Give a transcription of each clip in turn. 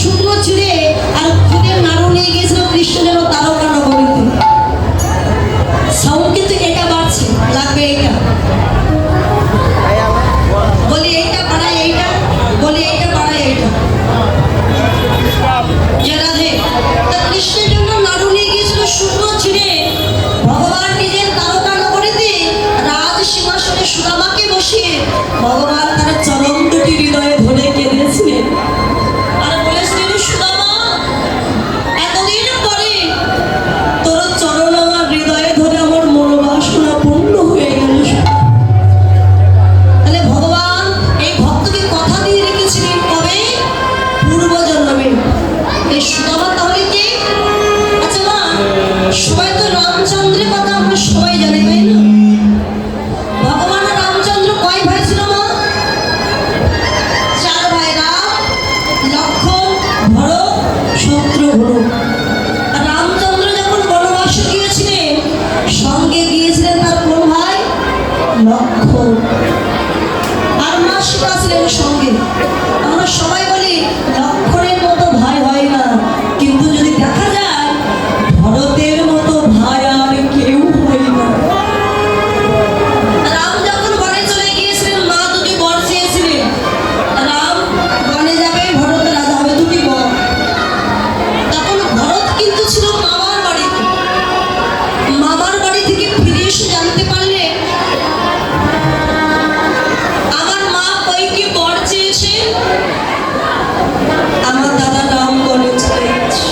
শুকনো ছিঁড়ে আর খুদের নাড়ু নিয়ে গিয়েছিল কৃষ্ণ যেন তারকা নগরীতে। সাউন্ড কিন্তু এটা বাড়ছে, লাগবে এটা, বলি এইটা বাড়াই, এইটা বলি, এইটা বাড়াই, এইটা। রাধে কৃষ্ণের জন্য নাড়ু নিয়ে গিয়েছিল শুকনো ছিঁড়ে। ভগবান নিজের তারকা নগরীতে রাজ সিংহাসনে সুদামাকে বসিয়ে ভগবান তার চরণ দুটি হৃদয়ে ধরে কেঁদেছিলেন আর বলেছিলেন, সুদামা, এতদিন পরে তোর চরণ আমার হৃদয়ে ধরে আমার মনোবাসনা পূর্ণ হয়ে গেল। তাহলে ভগবান এই ভক্তকে কথা দিয়ে রেখেছিলেন কবে? পূর্ব জন্মে। এই সুদামা তাহলে কে? আচ্ছা মা, সবাই তো রামচন্দ্রের কথা আমরা সবাই জানি, তাই না? ভগবান রামচন্দ্র কয় ভাই ছিল মা? 4 ভাই, রাম, লক্ষ্মণ, ভরত, শত্রুঘ্ন। রামচন্দ্র যখন বনবাসে গিয়েছিলেন সঙ্গে গিয়েছিলেন তার কোন ভাই? লক্ষ্মণ। আর মা সীতা ছিলেন সঙ্গে। আমরা সবাই বলি লক্ষ্মণের মতো ভাই হয় না, কিন্তু যদি দেখা যায় ভরতের মতো ভাই আর কেউ হয় না। রাম যখন বনে চলে গিয়েছিলেন মা দুটি বর চেয়েছিলেন। রাম বনে যাবে, ভরত রাজা হবে, দুটি বর। তখন ভরত কিন্তু ছিল মামার বাড়িতে। মামার বাড়ি থেকে ফিরে এসে জানতে পারলে আমার মা কয়টি বর চেয়েছে? আমার দাদা রাম বনে চলে গেছে।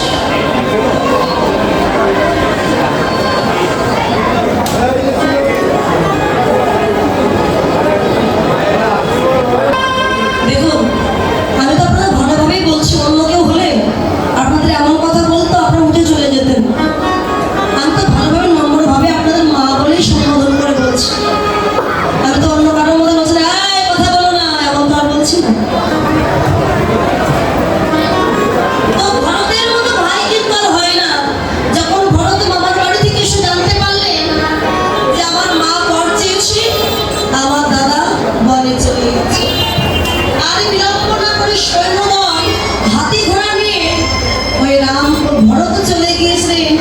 দেখুন, আমি তো আপনাদের ভালোভাবেই বলছি, অন্য কেউ হলে আপনাদের এমন কথা বলতো আপনারা উঠে চলে যেতেন। আমি তো ভালোভাবে নম্রভাবে আপনাদের মা বলেই সম্বোধন করে বলছি। আমি তো অন্য কারোর মধ্যে বলছি না, এই কথা বলো না, এমন তো আর বলছি না। তো ভরতের মতো ভাই কিন্তু আর হয় না। যখন ভরত মামার বাড়ি থেকে এসে জানতে পারলেন যে আমার মা বর চেয়েছে, আমার দাদা বনে চলে গেছে। আর বিলম্ব না করে সৈন্যদল হাতি ঘোড়া নিয়ে ওই রাম ভরত চলে গিয়েছিলেন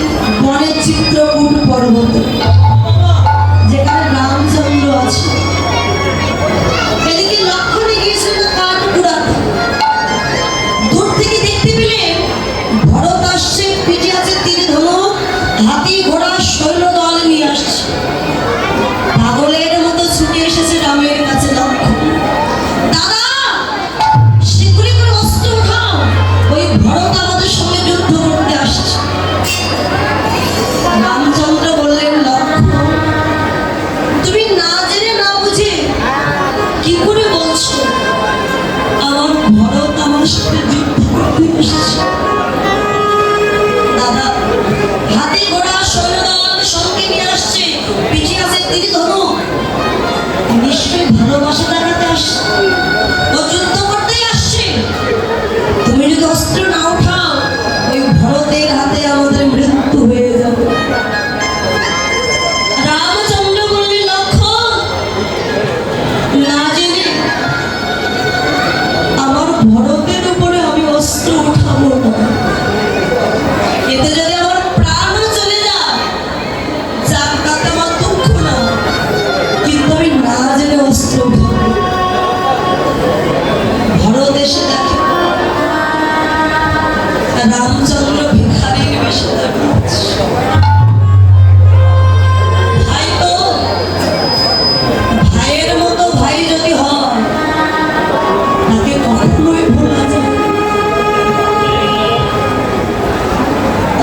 বনের চিত্রকূট পর্বতে, যেখানে রামচন্দ্র আছে। এদিকে লক্ষ্মণে গিয়েছিলেন কাঠ কুড়াতে। দূর থেকে দেখতে পেলেন ভরত আসছে, পিঠে আছে তীর ধনুক, হাতি ঘোড়া সৈন্যদল নিয়ে আসছে। পাগলের মতো ছুটে এসেছে রামের কাছে লক্ষ্মণ। দাদা, শীঘ্রই করে অস্ত্র উঠাও, ওই ভরত আমাদের সঙ্গে যুদ্ধ করতে আসছে। রামচন্দ্র বললেন, লক্ষ্মণ, তুমি না জেনে না বুঝে কি করে বলছো আমার ভরত আমার সাথে যুদ্ধ করতে এসেছে? দাদা, হাতি ঘোড়া সৈন্যদল সঙ্গে নিয়ে আসছে, পিঠে আছে তীর ধনুক, নিশ্চয়ই ভালোবাসা দেখাতে আসছে, ও যুদ্ধ করতেই আসছে। তুমি যদি অস্ত্র না উঠাও ওই ভরতের হাতে আমাদের মৃত্যু হয়ে যাবে। রামচন্দ্র বললেন, লক্ষ্মণ, না জেনে আমার ভরতের উপরে আমি অস্ত্র উঠাবো না। এতে যদি আমার প্রাণও চলে যায়, যাক, তাতে আমার দুঃখ না, কিন্তু আমি না জেনে অস্ত্র উঠাবো। ভরত এসে দেখে রামচন্দ্র ভিখারির বেশে দাঁড়িয়েছে। ভাই তো ভাইয়ের মতো ভাই যদি হয় তাকে কখনোই ভোলা যায়।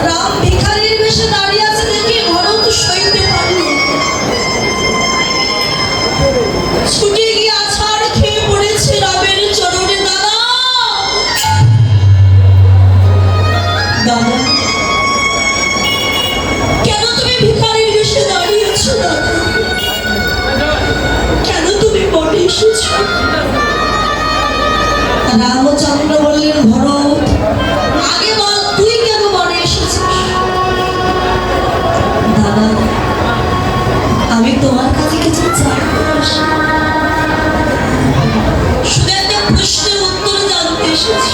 রাম ভিখারির বেশে দাঁড়িয়ে আছে দেখে ভরত সইতে পারল, ছুটে গিয়ে আছাড় খেয়ে পড়েছে রামের চরণে। দাদা, দাদা, কেন তুমি ভিখারির বেশে দাঁড়িয়েছো? দাদা, কেন তুমি বনে এসেছো? রামচন্দ্র বললেন, ভরত, আগে বল তুই কেন বনে এসেছিস? দাদা, আমি তোমার কাছে কিছু চাই। শুধু একটা প্রশ্নের উত্তর জানতে এসেছি।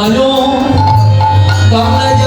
নয়ন গঙ্গা